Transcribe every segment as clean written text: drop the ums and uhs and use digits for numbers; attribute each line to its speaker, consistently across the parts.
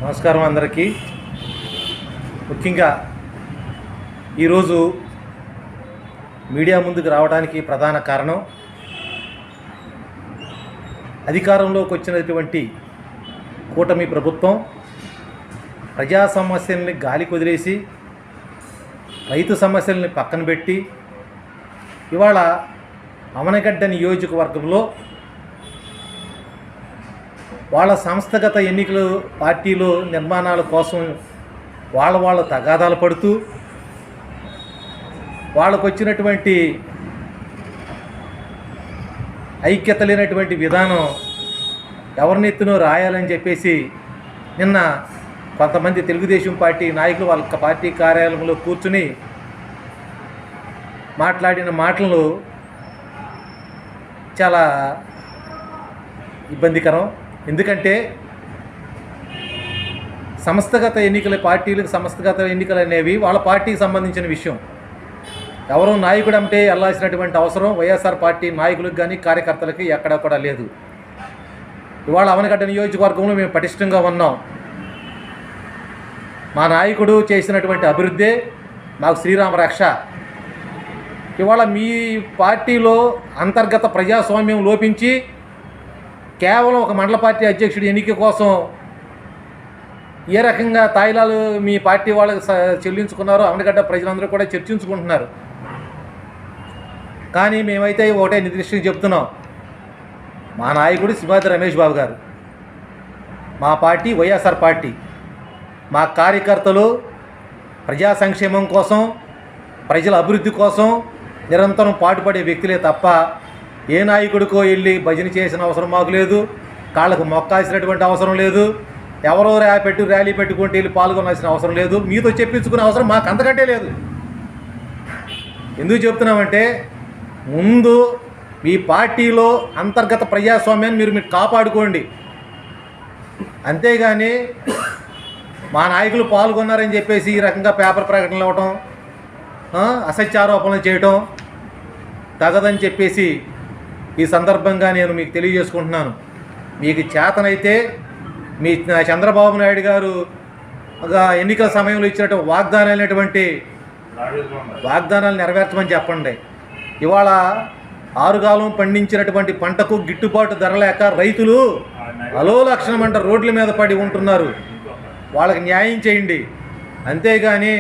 Speaker 1: నమస్కారం అందరికీ. ముఖ్యంగా ఈరోజు మీడియా ముందుకు రావడానికి ప్రధాన కారణం అధికారంలోకి వచ్చినటువంటి కూటమి ప్రభుత్వం ప్రజా సమస్యల్ని గాలికి వదిలేసి రైతు సమస్యల్ని పక్కన పెట్టి ఇవాళ అవనగడ్డ నియోజకవర్గంలో వాళ్ళ సంస్థగత ఎన్నికలు పార్టీలు నిర్మాణాల కోసం వాళ్ళ తగాదాలు పడుతూ వాళ్ళకు వచ్చినటువంటి ఐక్యత లేనటువంటి విధానం ఎవరినెత్తునో రాయాలని చెప్పేసి నిన్న కొంతమంది తెలుగుదేశం పార్టీ నాయకులు వాళ్ళ పార్టీ కార్యాలయంలో కూర్చుని మాట్లాడిన మాటలు చాలా ఇబ్బందికరం. ఎందుకంటే సంస్థగత ఎన్నికల పార్టీలకు సంస్థగత ఎన్నికలు అనేవి వాళ్ళ పార్టీకి సంబంధించిన విషయం. ఎవరో నాయకుడు అంటే వెళ్ళాల్సినటువంటి అవసరం వైఎస్ఆర్ పార్టీ నాయకులకు కానీ కార్యకర్తలకి ఎక్కడ కూడా లేదు. ఇవాళ అవనగడ్డ నియోజకవర్గంలో మేము పటిష్టంగా ఉన్నాం. మా నాయకుడు చేసినటువంటి అభివృద్ధే మాకు శ్రీరామ రక్ష. ఇవాళ మీ పార్టీలో అంతర్గత ప్రజాస్వామ్యం లోపించి కేవలం ఒక మండల పార్టీ అధ్యక్షుడి ఎన్నిక కోసం ఏ రకంగా తాయిలాలు మీ పార్టీ వాళ్ళకి చెల్లించుకున్నారో అవనగడ్డ ప్రజలందరూ కూడా చర్చించుకుంటున్నారు. కానీ మేమైతే ఒకటే నిర్దిష్టంగా చెప్తున్నాం, మా నాయకుడు సింహాద్రి రమేష్ బాబు గారు, మా పార్టీ వైఎస్ఆర్ పార్టీ, మా కార్యకర్తలు ప్రజా సంక్షేమం కోసం ప్రజల అభివృద్ధి కోసం నిరంతరం పాటుపడే వ్యక్తులే తప్ప ఏ నాయకుడికో వెళ్ళి భజన చేసిన అవసరం మాకు లేదు, కాళ్ళకు మొక్కాల్సినటువంటి అవసరం లేదు, ఎవరో ర్యాలీ పెట్టుకుంటే వెళ్ళి పాల్గొనాల్సిన అవసరం లేదు, మీతో చెప్పించుకునే అవసరం మాకు అంతకంటే లేదు. ఎందుకు చెప్తున్నామంటే ముందు మీ పార్టీలో అంతర్గత ప్రజాస్వామ్యాన్ని మీరు కాపాడుకోండి. అంతేగాని మా నాయకులు పాల్గొన్నారని చెప్పేసి ఈ రకంగా పేపర్ ప్రకటనలు ఇవ్వటం, అసత్యారోపణలు చేయటం తగదని చెప్పేసి ఈ సందర్భంగా నేను మీకు తెలియజేసుకుంటున్నాను. మీకు చేతనైతే మీ చంద్రబాబు నాయుడు గారు ఎన్నికల సమయంలో ఇచ్చినట్టు వాగ్దానాలు నెరవేర్చమని చెప్పండి. ఇవాళ ఆరుగాలం పండించినటువంటి పంటకు గిట్టుబాటు ధర లేక రైతులు అలోలక్షణమంట రోడ్ల మీద పడి ఉంటున్నారు. వాళ్ళకి న్యాయం చేయండి. అంతేగాని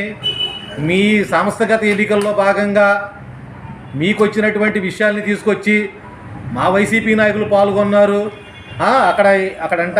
Speaker 1: మీ సంస్థగత ఎన్నికల్లో భాగంగా మీకు వచ్చినటువంటి విషయాల్ని తీసుకొచ్చి మా వైసీపీ నాయకులు పాల్గొన్నారు, అక్కడంట